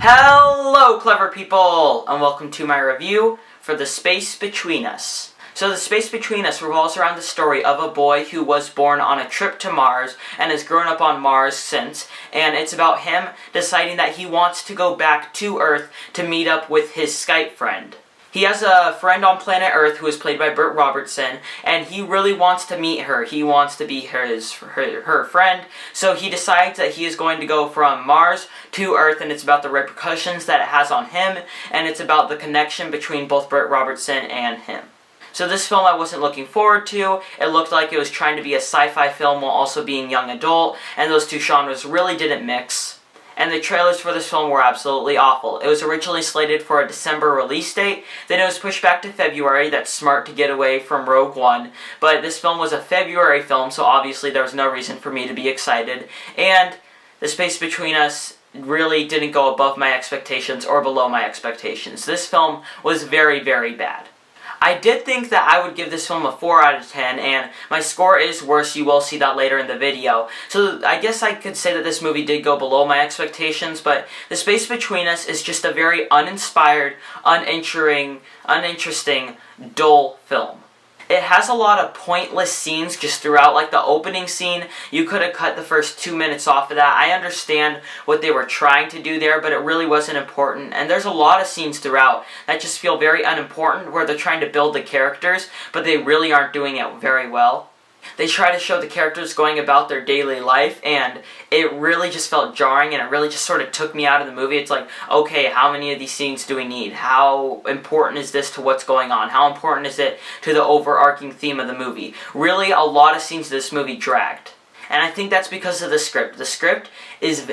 Hello, clever people, and welcome to my review for The Space Between Us. So The Space Between Us revolves around the story of a boy who was born on a trip to Mars and has grown up on Mars since, and it's about him deciding that he wants to go back to Earth to meet up with his Skype friend. He has a friend on planet Earth who is played by Burke and he really wants to meet her. He wants to be her friend, so he decides that he is going to go from Mars to Earth, and it's about the repercussions that it has on him, and it's about the connection between both Burke and him. So this film I wasn't looking forward to. It looked like it was trying to be a sci-fi film while also being young adult, and those two genres really didn't mix. And the trailers for this film were absolutely awful. It was originally slated for a December release date, then it was pushed back to February. That's smart to get away from Rogue One, but this film was a February film, so obviously there was no reason for me to be excited. And The Space Between Us really didn't go above my expectations or below my expectations. This film was very, very bad. I did think that I would give this film a 4 out of 10, and my score is worse. You will see that later in the video. So I guess I could say that this movie did go below my expectations, but The Space Between Us is just a very uninspired, uninteresting, dull film. It has a lot of pointless scenes just throughout, like the opening scene. You could have cut the first 2 minutes off of that. I understand what they were trying to do there, but it really wasn't important. And there's a lot of scenes throughout that just feel very unimportant, where they're trying to build the characters, but they really aren't doing it very well. They try to show the characters going about their daily life, and it really just felt jarring, and it really just sort of took me out of the movie. It's like, okay, how many of these scenes do we need? How important is this to what's going on? How important is it to the overarching theme of the movie? Really, a lot of scenes of this movie dragged. And I think that's because of the script. The script is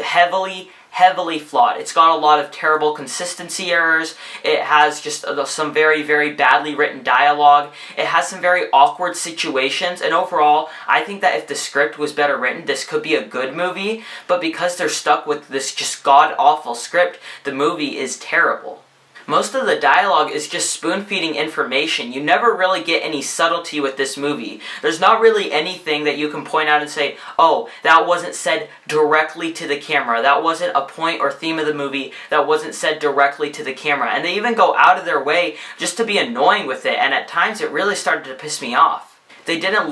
heavily flawed. It's got a lot of terrible consistency errors. It has just some very, very badly written dialogue. It has some very awkward situations, and overall, I think that if the script was better written, this could be a good movie, but because they're stuck with this just god-awful script, the movie is terrible. Most of the dialogue is just spoon-feeding information. You never really get any subtlety with this movie. There's not really anything that you can point out and say, oh, that wasn't said directly to the camera. That wasn't a point or theme of the movie that wasn't said directly to the camera. And they even go out of their way just to be annoying with it, and at times it really started to piss me off. They didn't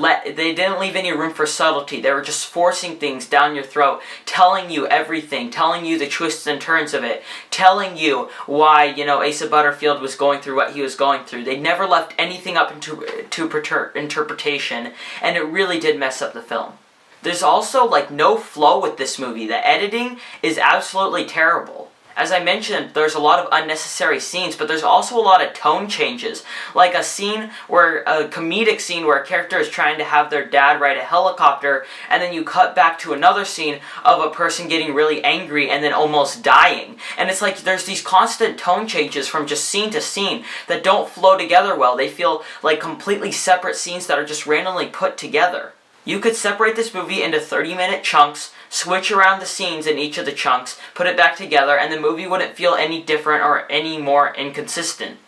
leave any room for subtlety. They were just forcing things down your throat, telling you everything, telling you the twists and turns of it, telling you why, Asa Butterfield was going through what he was going through. They never left anything up to interpretation, and it really did mess up the film. There's also, no flow with this movie. The editing is absolutely terrible. As I mentioned, there's a lot of unnecessary scenes, but there's also a lot of tone changes. Like a comedic scene where a character is trying to have their dad ride a helicopter, and then you cut back to another scene of a person getting really angry and then almost dying. And it's like there's these constant tone changes from just scene to scene that don't flow together well. They feel like completely separate scenes that are just randomly put together. You could separate this movie into 30-minute chunks, switch around the scenes in each of the chunks, put it back together, and the movie wouldn't feel any different or any more inconsistent.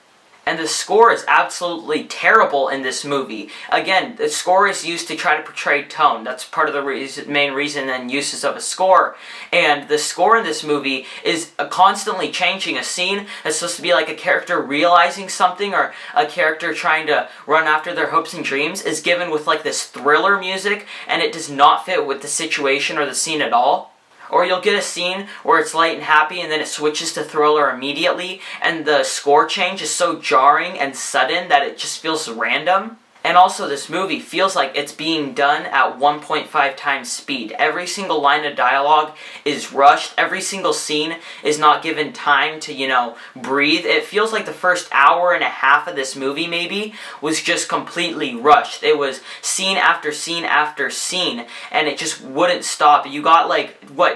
And the score is absolutely terrible in this movie. Again, the score is used to try to portray tone. That's part of the main reason and uses of a score. And the score in this movie is constantly changing. A scene that's supposed to be like a character realizing something or a character trying to run after their hopes and dreams is given with this thriller music, and it does not fit with the situation or the scene at all. Or you'll get a scene where it's light and happy and then it switches to thriller immediately, and the score change is so jarring and sudden that it just feels random. And also, this movie feels like it's being done at 1.5 times speed. Every single line of dialogue is rushed. Every single scene is not given time to, breathe. It feels like the first hour and a half of this movie, maybe, was just completely rushed. It was scene after scene after scene, and it just wouldn't stop. You got,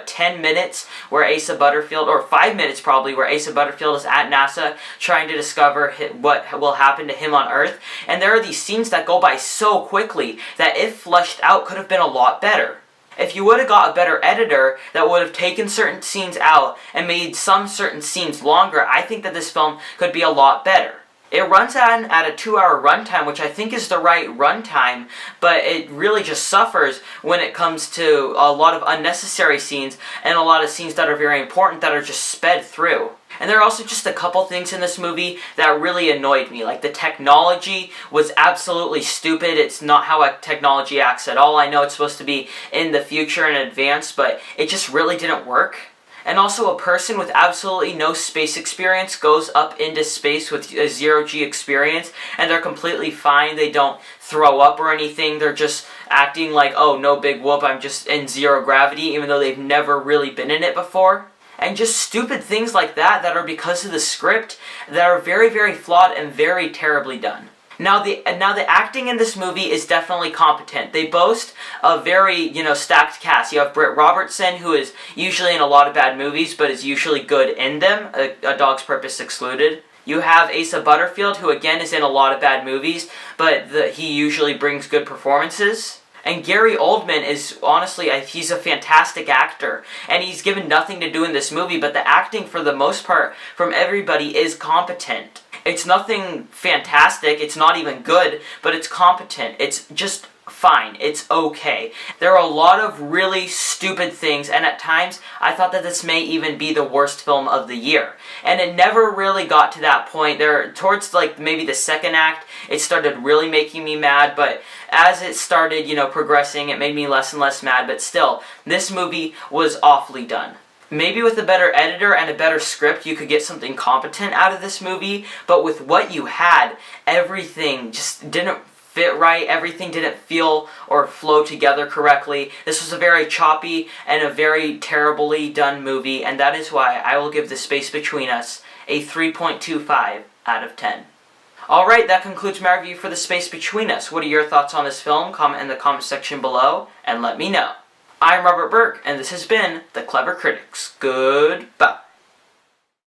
10 minutes where Asa Butterfield, or 5 minutes probably, where Asa Butterfield is at NASA trying to discover what will happen to him on Earth. And there are these scenes that go by so quickly that if fleshed out could have been a lot better. If you would have got a better editor that would have taken certain scenes out and made some certain scenes longer, I think that this film could be a lot better. It runs at a 2-hour runtime, which I think is the right runtime, but it really just suffers when it comes to a lot of unnecessary scenes and a lot of scenes that are very important that are just sped through. And there are also just a couple things in this movie that really annoyed me. Like, the technology was absolutely stupid. It's not how technology acts at all. I know it's supposed to be in the future and advanced, but it just really didn't work. And also, a person with absolutely no space experience goes up into space with a zero-G experience, and they're completely fine. They don't throw up or anything. They're just acting like, oh, no big whoop, I'm just in zero gravity, even though they've never really been in it before. And just stupid things like that are because of the script that are very, very flawed and very terribly done. Now the acting in this movie is definitely competent. They boast a very, stacked cast. You have Britt Robertson, who is usually in a lot of bad movies, but is usually good in them, A Dog's Purpose excluded. You have Asa Butterfield, who again is in a lot of bad movies, but he usually brings good performances. And Gary Oldman is, honestly, he's a fantastic actor. And he's given nothing to do in this movie, but the acting, for the most part, from everybody is competent. It's nothing fantastic, it's not even good, but it's competent. It's just fine. It's okay. There are a lot of really stupid things, and at times, I thought that this may even be the worst film of the year. And it never really got to that point. Towards, maybe the second act, it started really making me mad, but as it started, progressing, it made me less and less mad, but still, this movie was awfully done. Maybe with a better editor and a better script, you could get something competent out of this movie, but with what you had, everything just didn't fit right. Everything didn't feel or flow together correctly. This was a very choppy and a very terribly done movie, and that is why I will give The Space Between Us a 3.25 out of 10. Alright, that concludes my review for The Space Between Us. What are your thoughts on this film? Comment in the comment section below, and let me know. I'm Robert Burke, and this has been The Clever Critics. Goodbye.